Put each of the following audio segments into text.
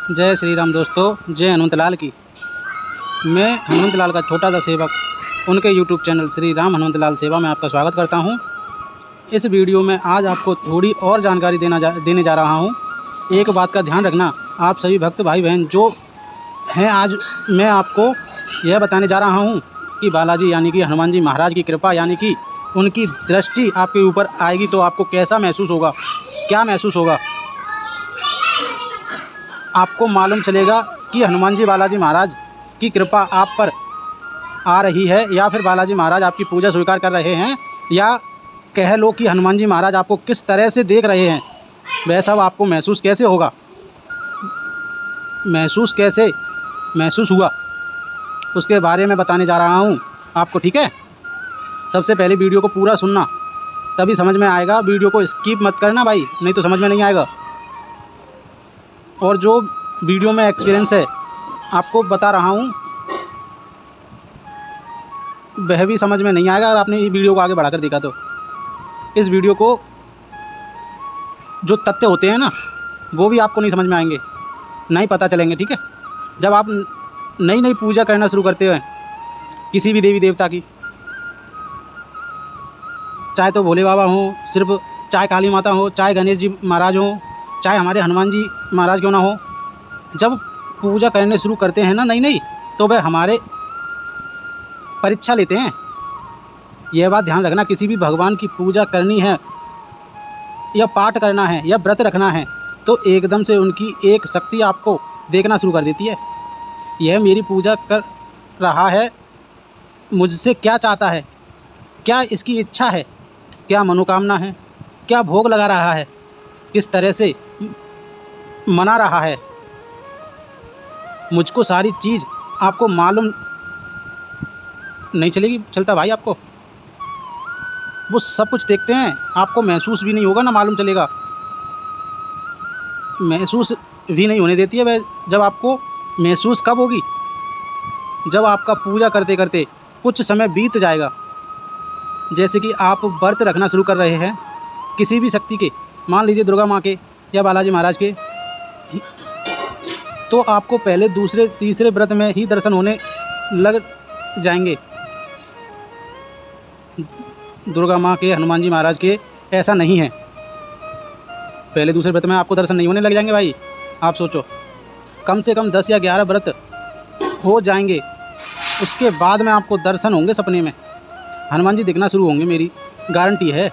जय श्री राम दोस्तों, जय हनुमत लाल की। मैं हनुमत लाल का छोटा सा सेवक उनके YouTube चैनल श्री राम हनुमत लाल सेवा में आपका स्वागत करता हूं। इस वीडियो में आज आपको थोड़ी और जानकारी देने जा रहा हूं। एक बात का ध्यान रखना, आप सभी भक्त भाई बहन जो हैं, आज मैं आपको यह बताने जा रहा हूं कि बालाजी यानी कि हनुमान जी महाराज की कृपा यानी कि उनकी दृष्टि आपके ऊपर आएगी तो आपको कैसा महसूस होगा, क्या महसूस होगा। आपको मालूम चलेगा कि हनुमान जी बालाजी महाराज की कृपा आप पर आ रही है या फिर बालाजी महाराज आपकी पूजा स्वीकार कर रहे हैं, या कह लो कि हनुमान जी महाराज आपको किस तरह से देख रहे हैं। वह सब आपको महसूस कैसे होगा, महसूस हुआ, उसके बारे में बताने जा रहा हूँ आपको, ठीक है। सबसे पहले वीडियो को पूरा सुनना, तभी समझ में आएगा। वीडियो को स्किप मत करना भाई, नहीं तो समझ में नहीं आएगा। और जो वीडियो में एक्सपीरियंस है आपको बता रहा हूँ, वह भी समझ में नहीं आएगा अगर आपने इस वीडियो को आगे बढ़ाकर देखा तो। इस वीडियो को जो तथ्य होते हैं ना, वो भी आपको नहीं समझ में आएंगे, नहीं पता चलेंगे, ठीक है। जब आप नई पूजा करना शुरू करते हैं किसी भी देवी देवता की, चाहे तो भोले बाबा हों, सिर्फ चाहे काली माता हो, चाहे गणेश जी महाराज हों, चाहे हमारे हनुमान जी महाराज क्यों ना हो, जब पूजा करने शुरू करते हैं ना नई तो वह हमारे परीक्षा लेते हैं। यह बात ध्यान रखना, किसी भी भगवान की पूजा करनी है या पाठ करना है या व्रत रखना है तो एकदम से उनकी एक शक्ति आपको देखना शुरू कर देती है। यह मेरी पूजा कर रहा है, मुझसे क्या चाहता है, क्या इसकी इच्छा है, क्या मनोकामना है, क्या भोग लगा रहा है, किस तरह से मना रहा है, मुझको सारी चीज़ आपको मालूम नहीं चलता भाई। आपको वो सब कुछ देखते हैं, आपको महसूस भी नहीं होगा ना मालूम चलेगा, महसूस भी नहीं होने देती है वह। जब आपको महसूस कब होगी, जब आपका पूजा करते करते कुछ समय बीत जाएगा। जैसे कि आप व्रत रखना शुरू कर रहे हैं किसी भी शक्ति के, मान लीजिए दुर्गा माँ के या बालाजी महाराज के, तो आपको पहले दूसरे तीसरे व्रत में ही दर्शन होने लग जाएंगे। दुर्गा माँ के, हनुमान जी महाराज के ऐसा नहीं है, पहले दूसरे व्रत में आपको दर्शन नहीं होने लग जाएंगे भाई। आप सोचो, कम से कम 10 या 11 व्रत हो जाएंगे, उसके बाद में आपको दर्शन होंगे सपने में, हनुमान जी दिखना शुरू होंगे, मेरी गारंटी है।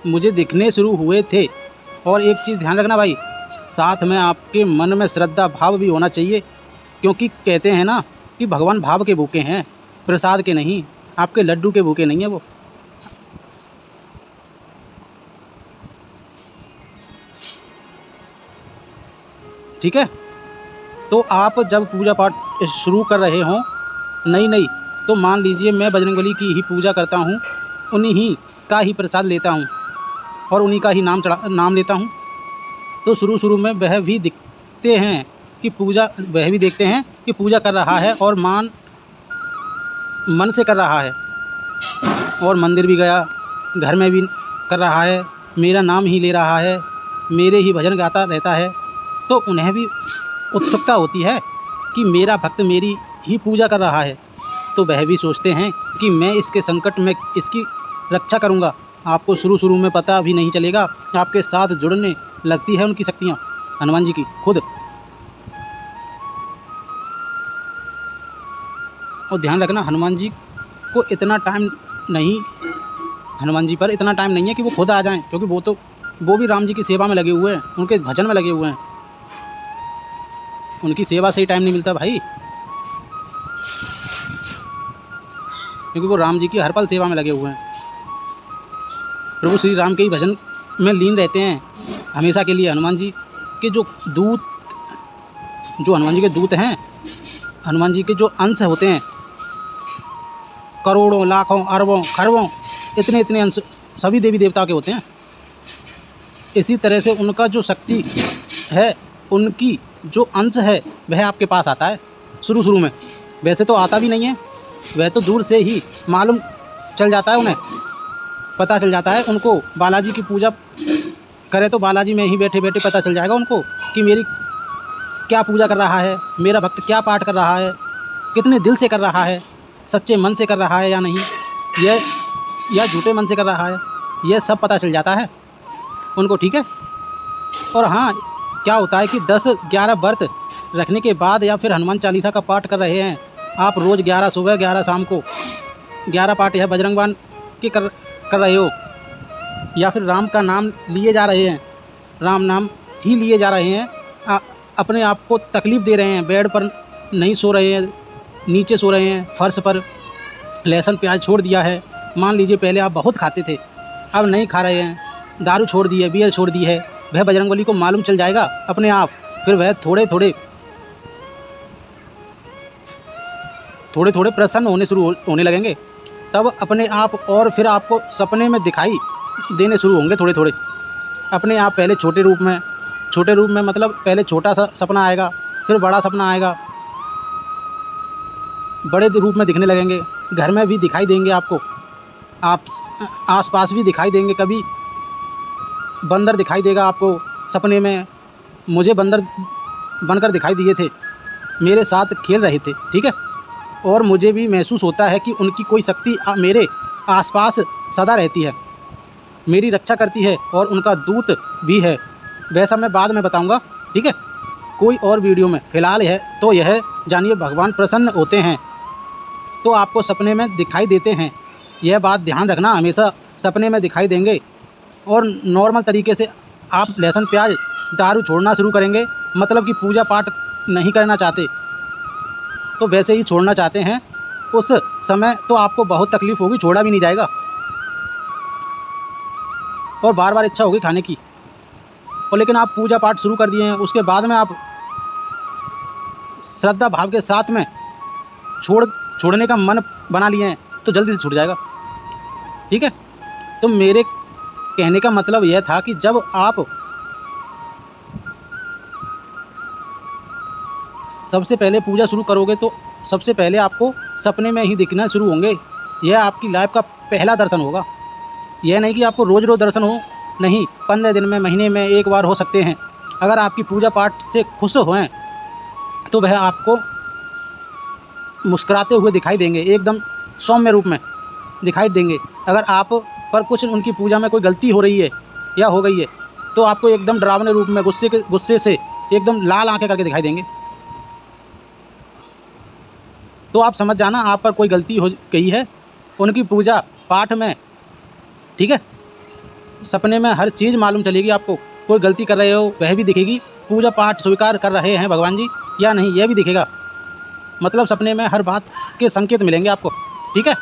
मुझे दिखने शुरू हुए थे। और एक चीज़ ध्यान रखना भाई, साथ में आपके मन में श्रद्धा भाव भी होना चाहिए, क्योंकि कहते हैं ना कि भगवान भाव के भूखे हैं, प्रसाद के नहीं, आपके लड्डू के भूखे नहीं है वो। ठीक है, तो आप जब पूजा पाठ शुरू कर रहे हों नई तो मान लीजिए मैं बजरंगबली की ही पूजा करता हूँ, उन्हीं ही का ही प्रसाद लेता हूँ और उन्हीं का ही नाम लेता हूँ, तो शुरू में वह भी दिखते हैं कि वह भी देखते हैं कि पूजा कर रहा है और मन से कर रहा है, और मंदिर भी गया, घर में भी कर रहा है, मेरा नाम ही ले रहा है, मेरे ही भजन गाता रहता है, तो उन्हें भी उत्सुकता होती है कि मेरा भक्त मेरी ही पूजा कर रहा है, तो वह भी सोचते हैं कि मैं इसके संकट में इसकी रक्षा करूंगा। आपको शुरू में पता भी नहीं चलेगा, आपके साथ जुड़ने लगती है उनकी शक्तियाँ, हनुमान जी की खुद। और ध्यान रखना, हनुमान जी पर इतना टाइम नहीं है कि वो खुद आ जाएं, क्योंकि वो भी राम जी की सेवा में लगे हुए हैं, उनके भजन में लगे हुए हैं, उनकी सेवा से ही टाइम नहीं मिलता भाई, क्योंकि वो राम जी की हर पल सेवा में लगे हुए हैं। प्रभु श्री राम के ही भजन में लीन रहते हैं हमेशा के लिए। हनुमान जी के जो हनुमान जी के दूत हैं, हनुमान जी के जो अंश होते हैं, करोड़ों, लाखों, अरबों, खरबों, इतने अंश सभी देवी देवता के होते हैं। इसी तरह से उनका जो शक्ति है, उनकी जो अंश है, वह आपके पास आता है शुरू में। वैसे तो आता भी नहीं है, वह तो दूर से ही मालूम चल जाता है, उन्हें पता चल जाता है। उनको बालाजी की पूजा करे तो बालाजी में ही बैठे बैठे पता चल जाएगा उनको कि मेरी क्या पूजा कर रहा है, मेरा भक्त क्या पाठ कर रहा है, कितने दिल से कर रहा है, सच्चे मन से कर रहा है या नहीं, यह या झूठे मन से कर रहा है, यह सब पता चल जाता है उनको, ठीक है। और हाँ, क्या होता है कि 10-11 व्रत रखने के बाद या फिर हनुमान चालीसा का पाठ कर रहे हैं आप, रोज़ 11 सुबह 11 शाम को 11 पाठ यह बजरंग बाण के कर रहे हो, या फिर राम का नाम लिए जा रहे हैं, राम नाम ही लिए जा रहे हैं, अपने आप को तकलीफ़ दे रहे हैं, बेड पर नहीं सो रहे हैं, नीचे सो रहे हैं, फर्श पर, लहसुन प्याज छोड़ दिया है, मान लीजिए पहले आप बहुत खाते थे, अब नहीं खा रहे हैं, दारू छोड़ दी है, बियर छोड़ दी है, वह बजरंगबली को मालूम चल जाएगा अपने आप, फिर वह थोड़े थोड़े प्रसन्न होने लगेंगे, तब अपने आप, और फिर आपको सपने में दिखाई देने शुरू होंगे थोड़े थोड़े अपने आप। पहले छोटे रूप में मतलब पहले छोटा सा सपना आएगा, फिर बड़ा सपना आएगा, बड़े रूप में दिखने लगेंगे, घर में भी दिखाई देंगे आपको, आप आसपास भी दिखाई देंगे, कभी बंदर दिखाई देगा आपको सपने में, मुझे बंदर बनकर दिखाई दिए थे, मेरे साथ खेल रहे थे, ठीक है। और मुझे भी महसूस होता है कि उनकी कोई शक्ति मेरे आसपास सदा रहती है, मेरी रक्षा करती है, और उनका दूत भी है, वैसा मैं बाद में बताऊंगा, ठीक है, कोई और वीडियो में। फ़िलहाल तो यह जानिए भगवान प्रसन्न होते हैं तो आपको सपने में दिखाई देते हैं, यह बात ध्यान रखना, हमेशा सपने में दिखाई देंगे। और नॉर्मल तरीके से आप लहसुन प्याज दारू छोड़ना शुरू करेंगे, मतलब कि पूजा पाठ नहीं करना चाहते तो वैसे ही छोड़ना चाहते हैं, उस समय तो आपको बहुत तकलीफ़ होगी, छोड़ा भी नहीं जाएगा, और बार बार इच्छा होगी खाने की। और लेकिन आप पूजा पाठ शुरू कर दिए हैं, उसके बाद में आप श्रद्धा भाव के साथ में छोड़ने का मन बना लिए हैं तो जल्दी से छूट जाएगा, ठीक है। तो मेरे कहने का मतलब यह था कि जब आप सबसे पहले पूजा शुरू करोगे तो सबसे पहले आपको सपने में ही दिखना शुरू होंगे, यह आपकी लाइफ का पहला दर्शन होगा। यह नहीं कि आपको रोज़ रोज़ दर्शन हो, नहीं, 15 दिन में, महीने में एक बार हो सकते हैं। अगर आपकी पूजा पाठ से खुश हों तो वह आपको मुस्कुराते हुए दिखाई देंगे, एकदम सौम्य रूप में दिखाई देंगे। अगर आप पर कुछ उनकी पूजा में कोई गलती हो रही है या हो गई है तो आपको एकदम डरावने रूप में गुस्से से एकदम लाल आंखें करके दिखाई देंगे। तो आप समझ जाना आप पर कोई गलती हो गई है उनकी पूजा पाठ में, ठीक है। सपने में हर चीज़ मालूम चलेगी आपको, कोई गलती कर रहे हो वह भी दिखेगी, पूजा पाठ स्वीकार कर रहे हैं भगवान जी या नहीं यह भी दिखेगा, मतलब सपने में हर बात के संकेत मिलेंगे आपको, ठीक है।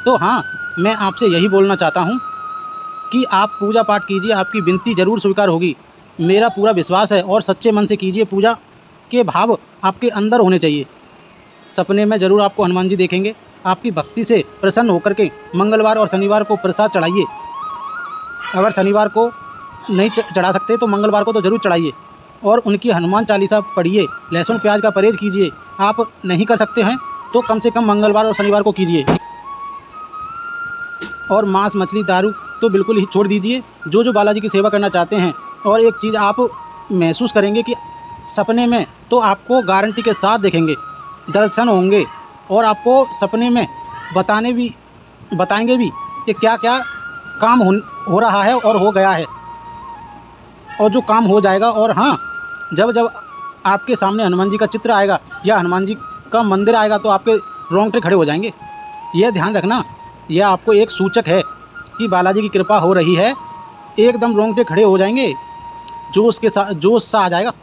तो हाँ, मैं आपसे यही बोलना चाहता हूँ कि आप पूजा पाठ कीजिए, आपकी विनती ज़रूर स्वीकार होगी, मेरा पूरा विश्वास है। और सच्चे मन से कीजिए, पूजा के भाव आपके अंदर होने चाहिए। सपने में ज़रूर आपको हनुमान जी देखेंगे, आपकी भक्ति से प्रसन्न होकर के मंगलवार और शनिवार को प्रसाद चढ़ाइए। अगर शनिवार को नहीं चढ़ा सकते तो मंगलवार को तो ज़रूर चढ़ाइए, और उनकी हनुमान चालीसा पढ़िए, लहसुन प्याज का परहेज़ कीजिए। आप नहीं कर सकते हैं तो कम से कम मंगलवार और शनिवार को कीजिए। और मांस मछली दारू तो बिल्कुल ही छोड़ दीजिए, जो बालाजी की सेवा करना चाहते हैं। और एक चीज़ आप महसूस करेंगे कि सपने में तो आपको गारंटी के साथ देखेंगे, दर्शन होंगे, और आपको सपने में बताएंगे भी कि क्या क्या काम हो रहा है और हो गया है, और जो काम हो जाएगा। और हाँ, जब आपके सामने हनुमान जी का चित्र आएगा या हनुमान जी का मंदिर आएगा तो आपके रोंगटे खड़े हो जाएंगे। यह ध्यान रखना, यह आपको एक सूचक है कि बालाजी की कृपा हो रही है, एकदम रोंगटे खड़े हो जाएंगे, जोश सा आ जाएगा।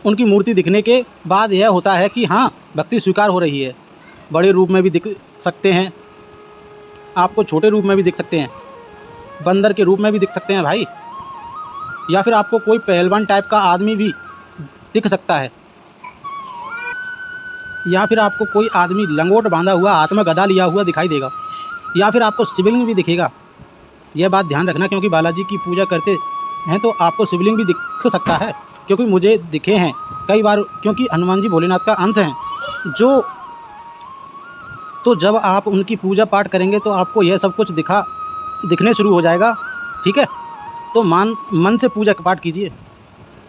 उनकी मूर्ति दिखने के बाद यह होता है कि हाँ, भक्ति स्वीकार हो रही है। बड़े रूप में भी दिख सकते हैं, आपको छोटे रूप में भी दिख सकते हैं, बंदर के रूप में भी दिख सकते हैं भाई, या फिर आपको कोई पहलवान टाइप का आदमी भी दिख सकता है, या फिर आपको कोई आदमी लंगोट बांधा हुआ हाथ में गदा लिया हुआ दिखाई देगा, या फिर आपको शिवलिंग भी दिखेगा। यह बात ध्यान रखना, क्योंकि बालाजी की पूजा करते हैं तो आपको शिवलिंग भी दिख सकता है, क्योंकि मुझे दिखे हैं कई बार, क्योंकि हनुमान जी भोलेनाथ का अंश हैं। तो जब आप उनकी पूजा पाठ करेंगे तो आपको यह सब कुछ दिखने शुरू हो जाएगा, ठीक है। तो मन से पूजा पाठ कीजिए।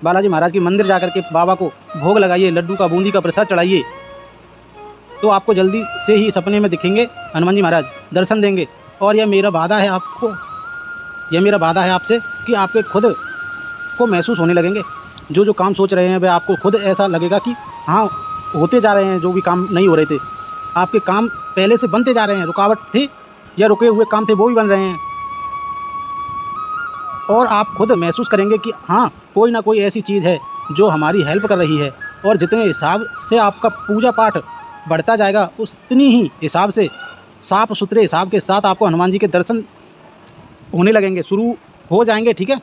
बालाजी महाराज के मंदिर जा कर के बाबा को भोग लगाइए, लड्डू का बूंदी का प्रसाद चढ़ाइए, तो आपको जल्दी से ही सपने में दिखेंगे हनुमान जी महाराज, दर्शन देंगे। और यह मेरा वादा है आपको, यह मेरा वादा है आपसे कि आपके खुद को महसूस होने लगेंगे। जो जो काम सोच रहे हैं वह आपको खुद ऐसा लगेगा कि हाँ होते जा रहे हैं। जो भी काम नहीं हो रहे थे, आपके काम पहले से बनते जा रहे हैं। रुकावट थे या रुके हुए काम थे, वो भी बन रहे हैं। और आप खुद महसूस करेंगे कि हाँ कोई ना कोई ऐसी चीज़ है जो हमारी हेल्प कर रही है। और जितने हिसाब से आपका पूजा पाठ बढ़ता जाएगा, उतनी ही हिसाब से साफ़ सुथरे हिसाब के साथ आपको हनुमान जी के दर्शन होने लगेंगे, शुरू हो जाएंगे। ठीक है।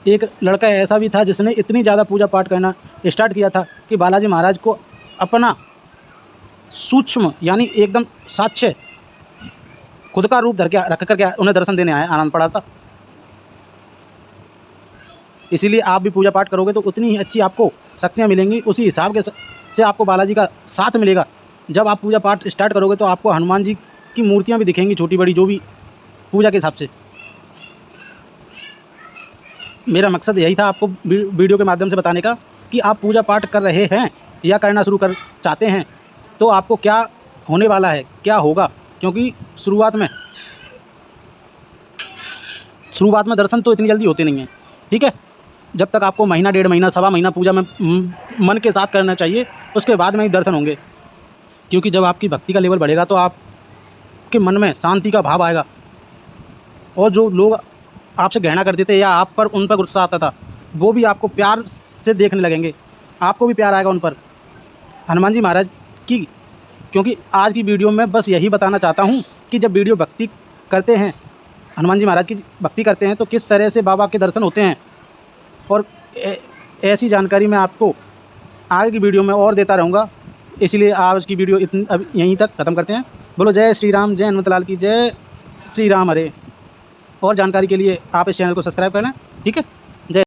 एक लड़का ऐसा भी था जिसने इतनी ज़्यादा पूजा पाठ करना स्टार्ट किया था कि बालाजी महाराज को अपना सूक्ष्म यानी एकदम साक्ष्य खुद का रूप धर के रख करके उन्हें दर्शन देने आना पड़ा था। इसीलिए आप भी पूजा पाठ करोगे तो उतनी ही अच्छी आपको शक्तियाँ मिलेंगी, उसी हिसाब के से आपको बालाजी का साथ मिलेगा। जब आप पूजा पाठ स्टार्ट करोगे तो आपको हनुमान जी की मूर्तियाँ भी दिखेंगी, छोटी बड़ी, जो भी पूजा के हिसाब से। मेरा मकसद यही था आपको वीडियो के माध्यम से बताने का कि आप पूजा पाठ कर रहे हैं या करना शुरू कर चाहते हैं तो आपको क्या होने वाला है, क्या होगा। क्योंकि शुरुआत में दर्शन तो इतनी जल्दी होते नहीं हैं। ठीक है। जब तक आपको महीना, 1.5 महीना, सवा महीना पूजा में मन के साथ करना चाहिए, उसके बाद में ही दर्शन होंगे। क्योंकि जब आपकी भक्ति का लेवल बढ़ेगा तो आपके मन में शांति का भाव आएगा। और जो लोग आपसे घृणा करते थे या आप पर उन पर गुस्सा आता था, वो भी आपको प्यार से देखने लगेंगे, आपको भी प्यार आएगा उन पर, हनुमान जी महाराज की। क्योंकि आज की वीडियो में बस यही बताना चाहता हूँ कि जब वीडियो भक्ति करते हैं, हनुमान जी महाराज की भक्ति करते हैं, तो किस तरह से बाबा के दर्शन होते हैं। और ऐसी जानकारी मैं आपको आगे की वीडियो में और देता रहूँगा। इसलिए आज की वीडियो अब यहीं तक ख़त्म करते हैं। बोलो जय श्री राम, जय हनुमत लाल की जय, श्री राम हरे। और जानकारी के लिए आप इस चैनल को सब्सक्राइब कर लें। ठीक है।